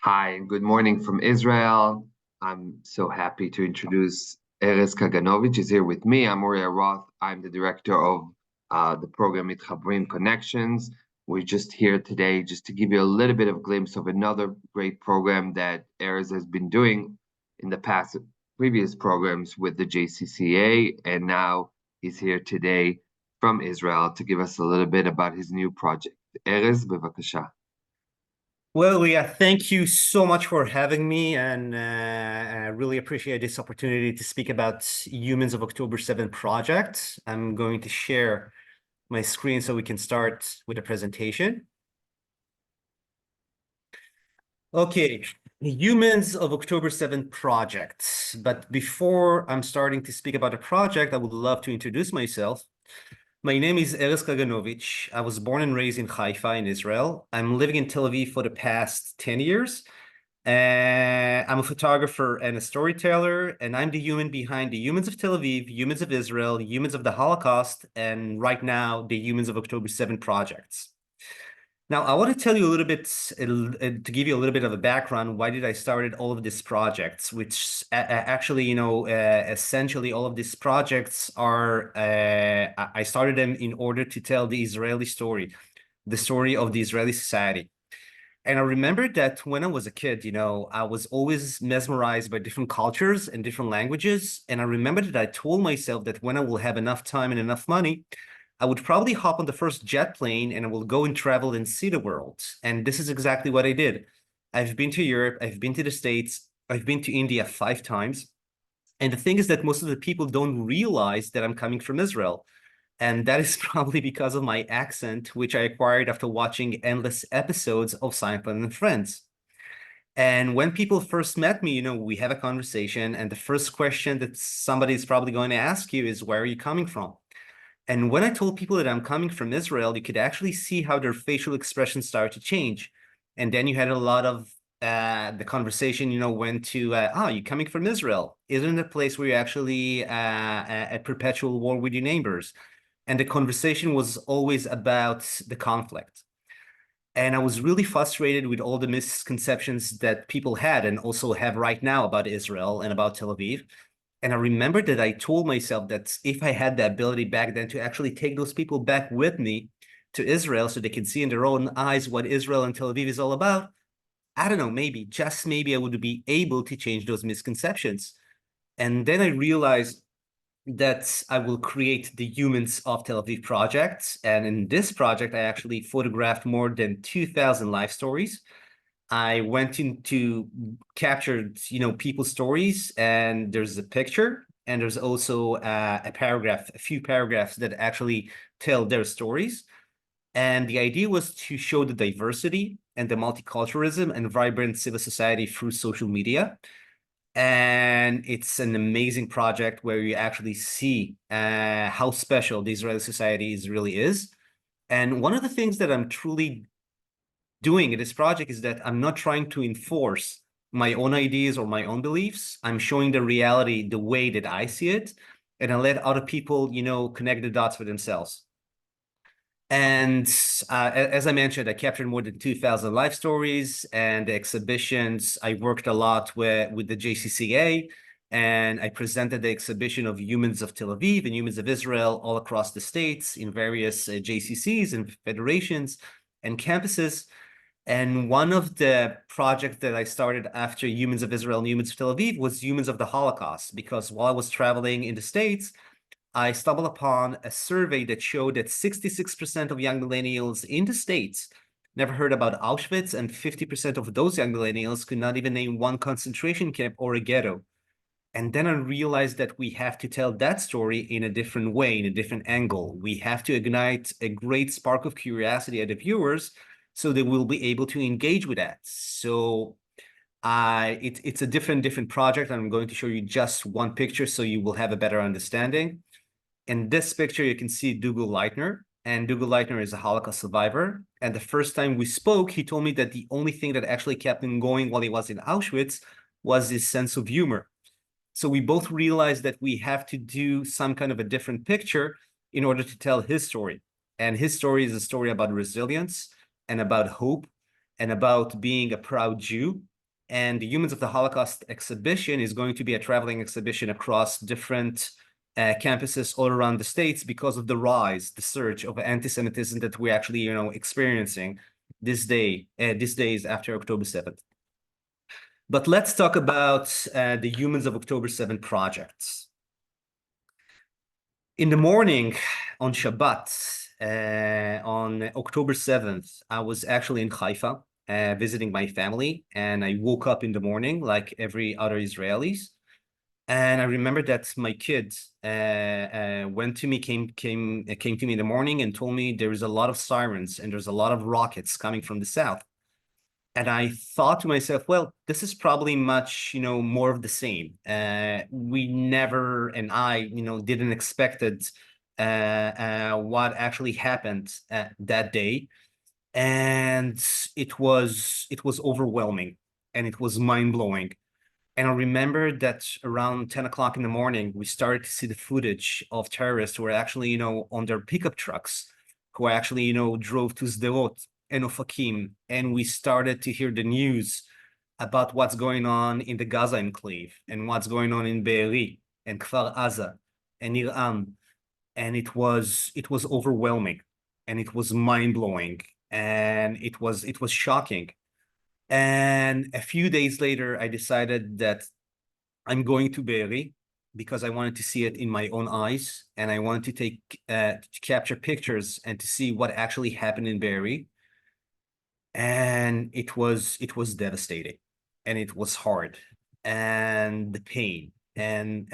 Hi, and good morning from Israel. I'm so happy to introduce Erez Kaganovitz is here with me. I'm Uriah Roth. I'm the director of the program Mitchabrim Connections. We're just here today just to give you a little bit of glimpse of another great program that Erez has been doing in the past previous programs with the JCCA, and now he's here today from Israel to give us a little bit about his new project. Erez, bevakasha. Well, yeah, thank you so much for having me, and I really appreciate this opportunity to speak about Humans of October 7 project. I'm going to share my screen so we can start with the presentation. Okay, Humans of October 7 project. But before I'm starting to speak about the project, I would love to introduce myself. My name is Erez Kaganovitz. I was born and raised in Haifa in Israel. I'm living in Tel Aviv for the past 10 years. I'm a photographer and a storyteller, and I'm the human behind the Humans of Tel Aviv, Humans of Israel, Humans of the Holocaust, and right now, the Humans of October 7 projects. Now, I want to tell you a little bit, to give you a little bit of a background, why did I started all of these projects, which actually, essentially all of these projects are, I started them in order to tell the Israeli story, the story of the Israeli society. And I remember that when I was a kid, I was always mesmerized by different cultures and different languages. And I remember that I told myself that when I will have enough time and enough money, I would probably hop on the first jet plane and I will go and travel and see the world. And this is exactly what I did. I've been to Europe, I've been to the States, I've been to India 5 times. And the thing is that most of the people don't realize that I'm coming from Israel. And that is probably because of my accent, which I acquired after watching endless episodes of Seinfeld and Friends. And when people first met me, we have a conversation, and the first question that somebody's probably going to ask you is, where are you coming from? And when I told people that I'm coming from Israel, you could actually see how their facial expressions started to change. And then you had a lot of the conversation, went to, you're coming from Israel. Isn't it a place where you're actually at perpetual war with your neighbors? And the conversation was always about the conflict. And I was really frustrated with all the misconceptions that people had and also have right now about Israel and about Tel Aviv. And I remember that I told myself that if I had the ability back then to actually take those people back with me to Israel so they can see in their own eyes what Israel and Tel Aviv is all about, I don't know, maybe, just maybe I would be able to change those misconceptions. And then I realized that I will create the Humans of Tel Aviv project. And in this project, I actually photographed more than 2,000 life stories. I went into captured, people's stories, and there's a picture, and there's also a few paragraphs that actually tell their stories. And the idea was to show the diversity and the multiculturalism and vibrant civil society through social media. And it's an amazing project where you actually see how special the Israeli society really is. And one of the things that I'm truly doing in this project is that I'm not trying to enforce my own ideas or my own beliefs. I'm showing the reality the way that I see it, and I let other people, connect the dots for themselves. And as I mentioned, I captured more than 2,000 life stories and exhibitions. I worked a lot with the JCCA, and I presented the exhibition of Humans of Tel Aviv and Humans of Israel all across the states in various JCCs and federations and campuses. And one of the projects that I started after Humans of Israel and Humans of Tel Aviv was Humans of the Holocaust, because while I was traveling in the States, I stumbled upon a survey that showed that 66% of young millennials in the States never heard about Auschwitz, and 50% of those young millennials could not even name one concentration camp or a ghetto. And then I realized that we have to tell that story in a different way, in a different angle. We have to ignite a great spark of curiosity at the viewers so they will be able to engage with that. So it's a different project. I'm going to show you just one picture so you will have a better understanding. In this picture, you can see Dougal Leitner, and Dougal Leitner is a Holocaust survivor. And the first time we spoke, he told me that the only thing that actually kept him going while he was in Auschwitz was his sense of humor. So we both realized that we have to do some kind of a different picture in order to tell his story. And his story is a story about resilience and about hope and about being a proud Jew And the Humans of the Holocaust exhibition is going to be a traveling exhibition across different campuses all around the States because of the rise, the surge of anti-Semitism that we're actually, experiencing these days after October 7th. But let's talk about the Humans of October 7th projects. In the morning on Shabbat, on October 7th, I was actually in Haifa visiting my family, and I woke up in the morning like every other Israelis. And I remember that my kids went to me, came to me in the morning and told me there is a lot of sirens and there's a lot of rockets coming from the south. And I thought to myself, well, this is probably much, more of the same. We never, and I, didn't expect it, what actually happened that day. And it was overwhelming and it was mind-blowing. And I remember that around 10 o'clock in the morning, we started to see the footage of terrorists who were actually, on their pickup trucks, who actually, drove to Sderot and Ofakim. And we started to hear the news about what's going on in the Gaza enclave and what's going on in Be'eri and Kfar Aza and Iran. And it was overwhelming and it was mind-blowing and it was shocking. And a few days later, I decided that I'm going to Be'eri because I wanted to see it in my own eyes, and I wanted to capture pictures and to see what actually happened in Be'eri. And it was devastating, and it was hard, and the pain, and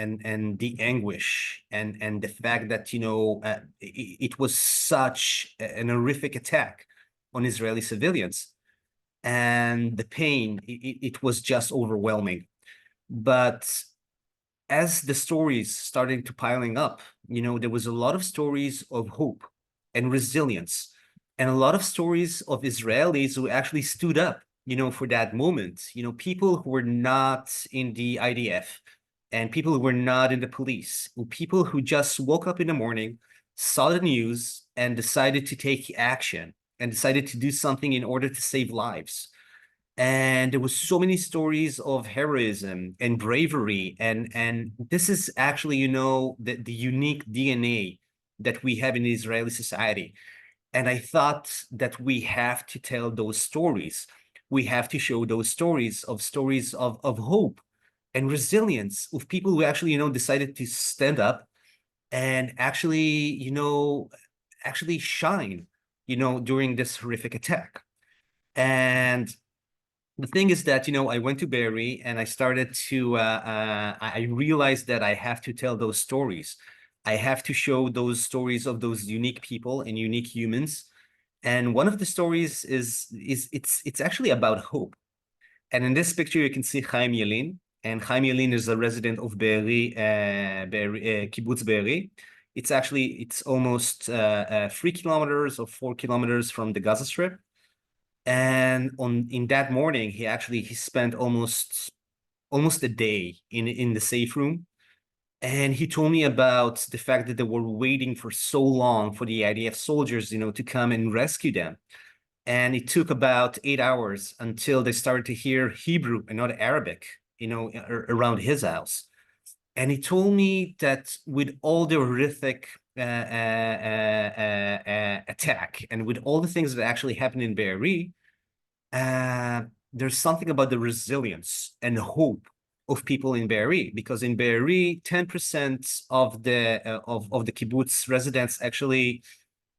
the anguish, and the fact that it was such an horrific attack on Israeli civilians. And the pain, it was just overwhelming. But as the stories started to piling up, there was a lot of stories of hope and resilience, and a lot of stories of Israelis who actually stood up, for that moment. People who were not in the IDF, and people who were not in the police, people who just woke up in the morning, saw the news, and decided to take action and decided to do something in order to save lives. And there was so many stories of heroism and bravery. And this is actually, the unique DNA that we have in Israeli society. And I thought that we have to tell those stories. We have to show those stories of hope and resilience of people who actually, decided to stand up and actually, actually shine, during this horrific attack. And the thing is that, I went to Be'eri and I started to, I realized that I have to tell those stories. I have to show those stories of those unique people and unique humans. And one of the stories is it's actually about hope. And in this picture, you can see Chaim Yelin. And Chaim Yelin is a resident of Be'eri, Kibbutz Be'eri. It's almost 3 kilometers or 4 kilometers from the Gaza Strip. And in that morning, he spent almost a day in the safe room. And he told me about the fact that they were waiting for so long for the IDF soldiers, to come and rescue them. And it took about 8 hours until they started to hear Hebrew and not Arabic, around his house. And he told me that with all the horrific attack and with all the things that actually happened in Be'eri, there's something about the resilience and hope of people in Be'eri, because in Be'eri, 10% of the kibbutz residents, actually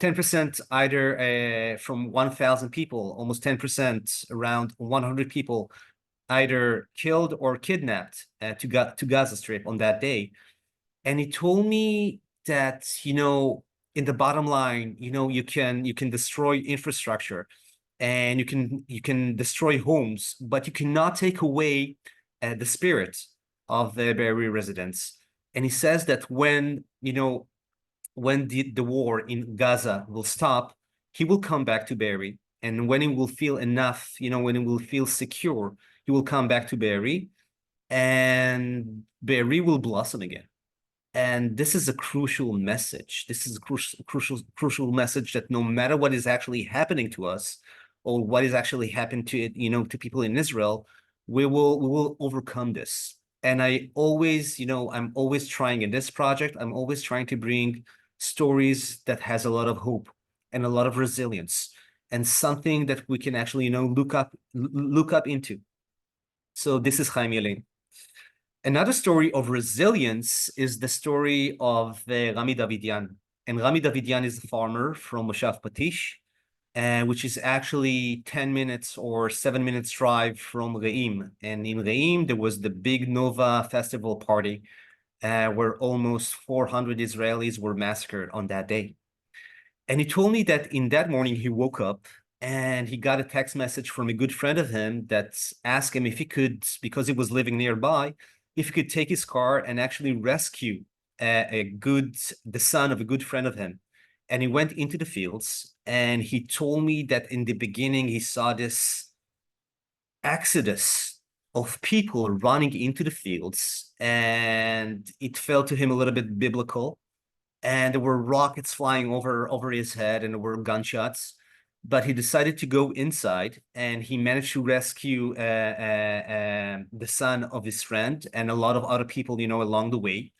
10% either from 1,000 people, almost 10%, around 100 people, either killed or kidnapped to Gaza Strip on that day. And he told me that, in the bottom line, you can destroy infrastructure and you can destroy homes, but you cannot take away the spirit of the Be'eri residents. And he says that when the war in Gaza will stop, he will come back to Be'eri. And when he will feel enough, when he will feel secure, he will come back to Be'eri, and Be'eri will blossom again. And this is a crucial message. This is a crucial message that no matter what is actually happening to us, or what is actually happening to to people in Israel, we will overcome this. And I always, I'm always trying in this project, I'm always trying to bring stories that has a lot of hope and a lot of resilience and something that we can actually, look up into. So this is Chaim Yelin. Another story of resilience is the story of Rami Davidian. And Rami Davidian is a farmer from Moshav Patish, which is actually 10 minutes or 7 minutes drive from Re'im. And in Re'im, there was the big Nova festival party where almost 400 Israelis were massacred on that day. And he told me that in that morning, he woke up and he got a text message from a good friend of him that asked him if he could, because he was living nearby, if he could take his car and actually rescue the son of a good friend of him. And he went into the fields and he told me that in the beginning, he saw this exodus of people running into the fields, and it felt to him a little bit biblical. And there were rockets flying over his head, and there were gunshots. But he decided to go inside, and he managed to rescue the son of his friend and a lot of other people, along the way.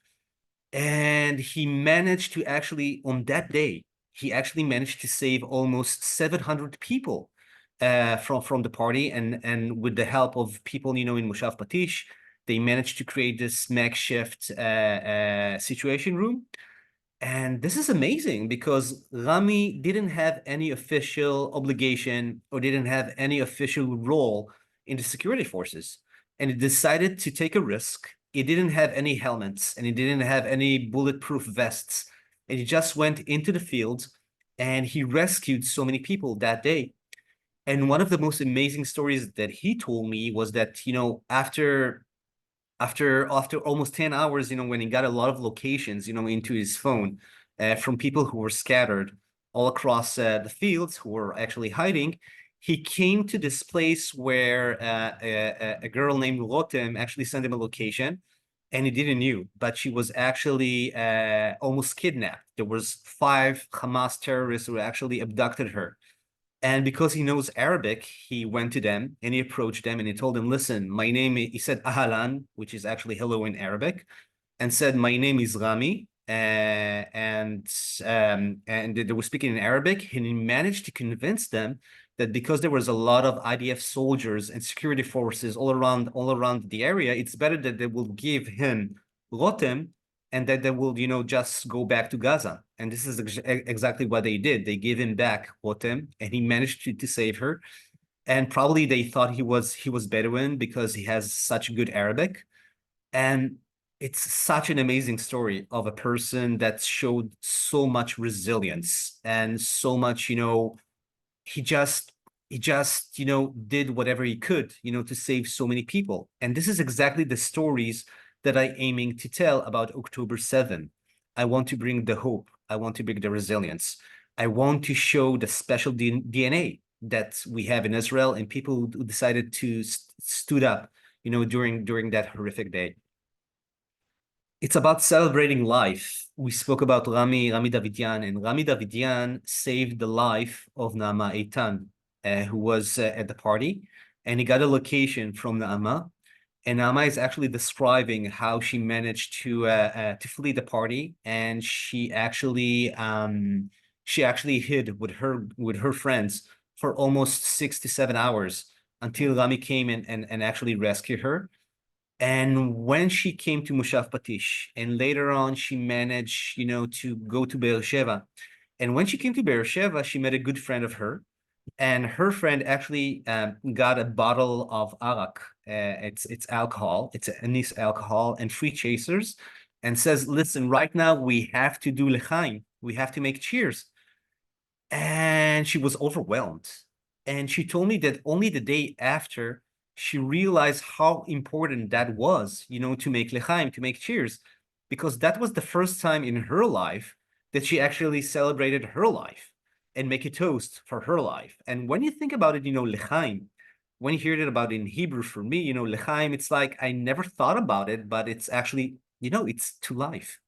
And he managed to actually, on that day, he actually managed to save almost 700 people from the party. And with the help of people, in Moshav Patish, they managed to create this makeshift situation room. And this is amazing because Rami didn't have any official obligation or didn't have any official role in the security forces. And he decided to take a risk. He didn't have any helmets and he didn't have any bulletproof vests. And he just went into the field and he rescued so many people that day. And one of the most amazing stories that he told me was that, after almost 10 hours, when he got a lot of locations, into his phone from people who were scattered all across the fields who were actually hiding, he came to this place where a girl named Rotem actually sent him a location, and he didn't knew, but she was actually almost kidnapped. There was 5 Hamas terrorists who actually abducted her. And because he knows Arabic, he went to them and he approached them and he told them, listen, he said Ahlan, which is actually hello in Arabic, and said, my name is Rami. And they were speaking in Arabic, and he managed to convince them that because there was a lot of IDF soldiers and security forces all around the area, it's better that they will give him Rotem and that they will, just go back to Gaza. And this is exactly what they did. They gave him back Rotem, and he managed to save her. And probably they thought he was Bedouin because he has such good Arabic. And it's such an amazing story of a person that showed so much resilience and so much, he just did whatever he could, to save so many people. And this is exactly the stories that I'm aiming to tell about October 7th. I want to bring the hope. I want to bring the resilience. I want to show the special DNA that we have in Israel and people who decided to stood up, during that horrific day. It's about celebrating life. We spoke about Rami Davidian, and Rami Davidian saved the life of Naama Eitan, who was at the party, and he got a location from Naama. And Naama is actually describing how she managed to flee the party, and she actually hid with her friends for almost 6 to 7 hours until Rami came in and actually rescued her. And when she came to Moshav Patish, and later on she managed, to go to Be'er Sheva. And when she came to Be'er Sheva, she met a good friend of her, and her friend actually got a bottle of arak. It's alcohol. It's anise alcohol and 3 chasers, and says, "Listen, right now we have to do lechaim. We have to make cheers." And she was overwhelmed. And she told me that only the day after she realized how important that was, to make lechaim, to make cheers, because that was the first time in her life that she actually celebrated her life and make a toast for her life. And when you think about it, lechaim, when you hear it about in Hebrew, for me, lechaim, it's like I never thought about it, but it's actually, it's to life.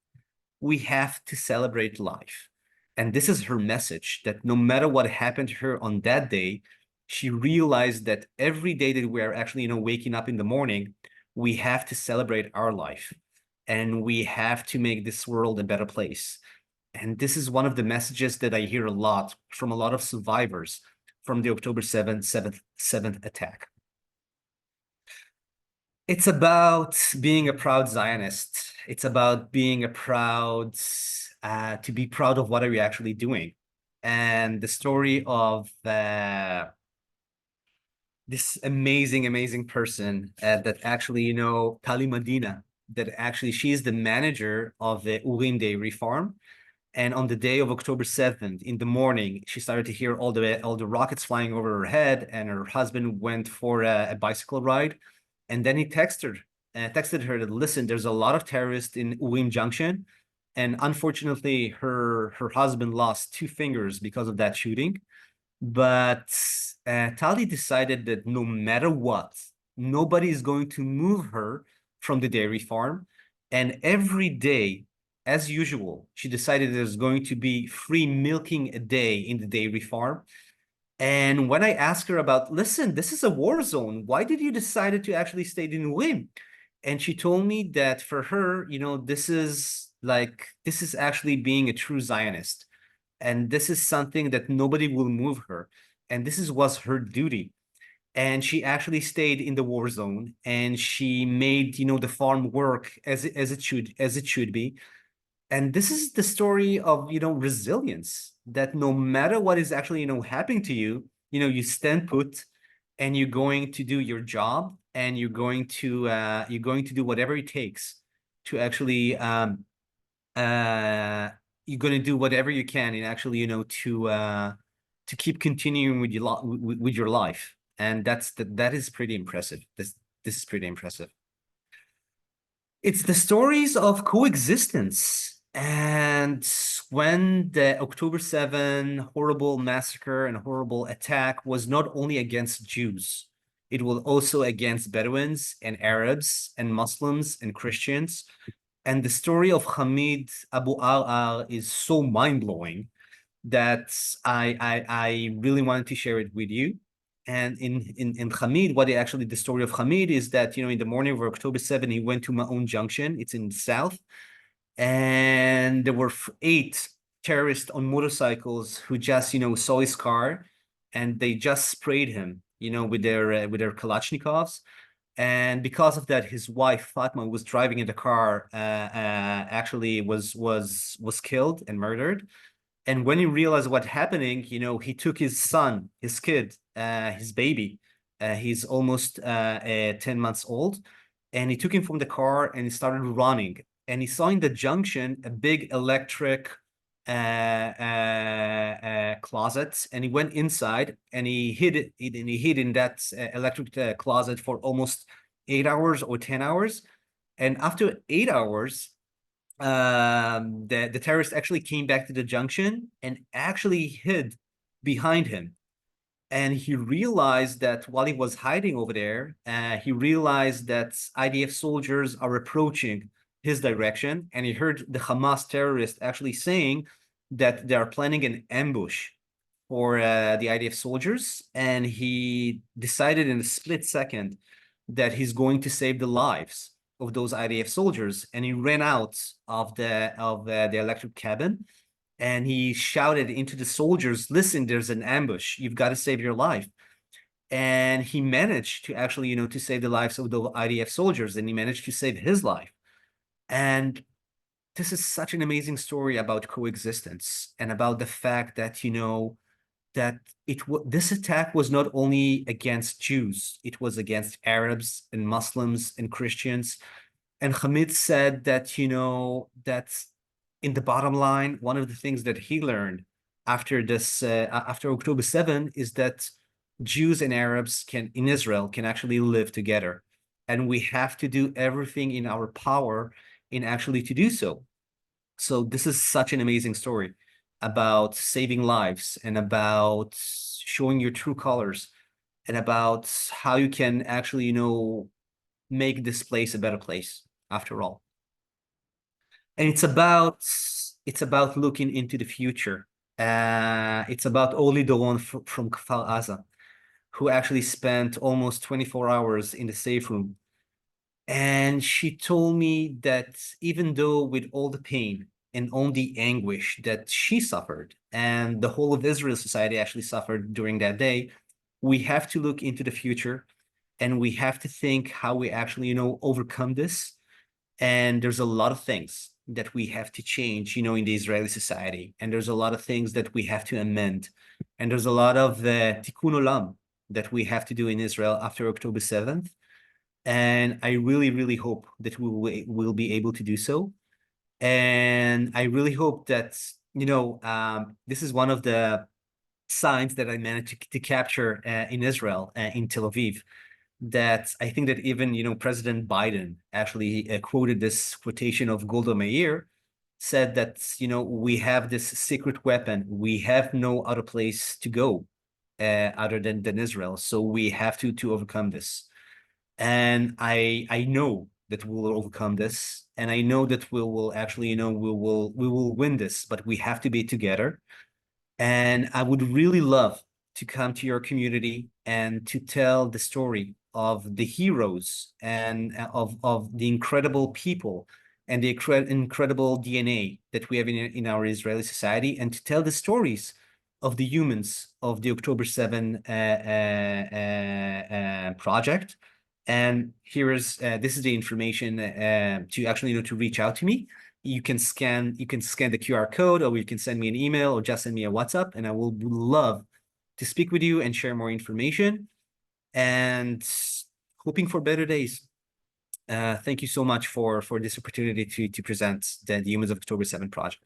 We have to celebrate life. And this is her message, that no matter what happened to her on that day, she realized that every day that we're actually, waking up in the morning, we have to celebrate our life, and we have to make this world a better place. And this is one of the messages that I hear a lot from a lot of survivors from the October 7th attack. It's about being a proud Zionist. It's about being a proud, to be proud of what are you actually doing. And the story of this amazing person that actually, Tali Medina, that actually she's the manager of the Urim Dairy Farm. And on the day of October 7th, in the morning, she started to hear all the rockets flying over her head, and her husband went for a bicycle ride. And then he texted her that, listen, there's a lot of terrorists in Urim Junction. And unfortunately, her husband lost 2 fingers because of that shooting. But Tali decided that no matter what, nobody is going to move her from the dairy farm. And every day, as usual, she decided there's going to be free milking a day in the dairy farm. And when I asked her about, listen, this is a war zone, why did you decide to actually stay in Urim? And she told me that for her, this is actually being a true Zionist. And this is something that nobody will move her. And was her duty. And she actually stayed in the war zone, and she made, the farm work as it should be. And this is the story of, resilience, that no matter what is actually, happening to you, you stand put, and you're going to do your job, and you're going to do whatever it takes to actually you're going to do whatever you can, and actually, to keep continuing with your life. And that is pretty impressive. This is pretty impressive. It's the stories of coexistence. And when the October 7 horrible massacre and horrible attack was not only against Jews, it was also against Bedouins and Arabs and Muslims and Christians. And the story of Hamid Abu Ar is so mind-blowing that I really wanted to share it with you. And in Hamid, the story of Hamid is that, in the morning of October 7, he went to Ma'un Junction. It's in the south. And there were 8 terrorists on motorcycles who just, saw his car, and they just sprayed him, with their Kalashnikovs. And because of that, his wife Fatma was driving in the car, actually was killed and murdered. And when he realized what's happening, he took his son, his kid, his baby. He's almost 10 months old, and he took him from the car and he started running. And he saw in the junction a big electric closet, and he went inside and he hid in that electric closet for almost 8 hours or 10 hours. And after 8 hours, the terrorist actually came back to the junction and actually hid behind him. And he realized that while he was hiding over there, he realized that IDF soldiers are approaching his direction. And he heard the Hamas terrorist actually saying that they are planning an ambush for the IDF soldiers. And he decided in a split second that he's going to save the lives of those IDF soldiers. And he ran out of the electric cabin, and he shouted into the soldiers, listen, there's an ambush. You've got to save your life. And he managed to actually, to save the lives of the IDF soldiers, and he managed to save his life. And this is such an amazing story about coexistence, and about the fact that, that this attack was not only against Jews, it was against Arabs and Muslims and Christians. And Hamid said that, that in the bottom line, one of the things that he learned after October 7 is that Jews and Arabs in Israel can actually live together. And we have to do everything in our power in actually to do so. So this is such an amazing story about saving lives, and about showing your true colors, and about how you can actually, make this place a better place after all. And it's about looking into the future. It's about Oli Doron from Kfar Aza. who actually spent almost 24 hours in the safe room. And she told me that even though with all the pain and all the anguish that she suffered and the whole of Israel society actually suffered during that day, we have to look into the future and we have to think how we actually, overcome this. And there's a lot of things that we have to change, in the Israeli society. And there's a lot of things that we have to amend. And there's a lot of tikkun olam that we have to do in Israel after October 7th. And I really, really hope that we will be able to do so. And I really hope that, this is one of the signs that I managed to capture in Israel, in Tel Aviv, that I think that even, President Biden actually quoted this quotation of Golda Meir, said that, we have this secret weapon. We have no other place to go other than Israel. So we have to overcome this. And I know that we will overcome this. And I know that we will actually, we will win this, but we have to be together. And I would really love to come to your community and to tell the story of the heroes and of the incredible people and the incredible DNA that we have in our Israeli society, and to tell the stories of the humans of the October 7 project. And this is the information to actually, to reach out to me. You can scan the QR code, or you can send me an email, or just send me a WhatsApp, and I will love to speak with you and share more information, and hoping for better days. Thank you so much for this opportunity to present the Humans of October 7 project.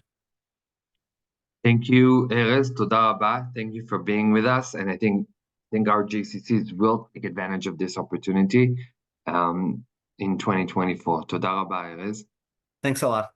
Thank you, Erez. Toda rabah. Thank you for being with us. And I think our GCCs will take advantage of this opportunity in 2024. Toda rabah, Erez. Thanks a lot.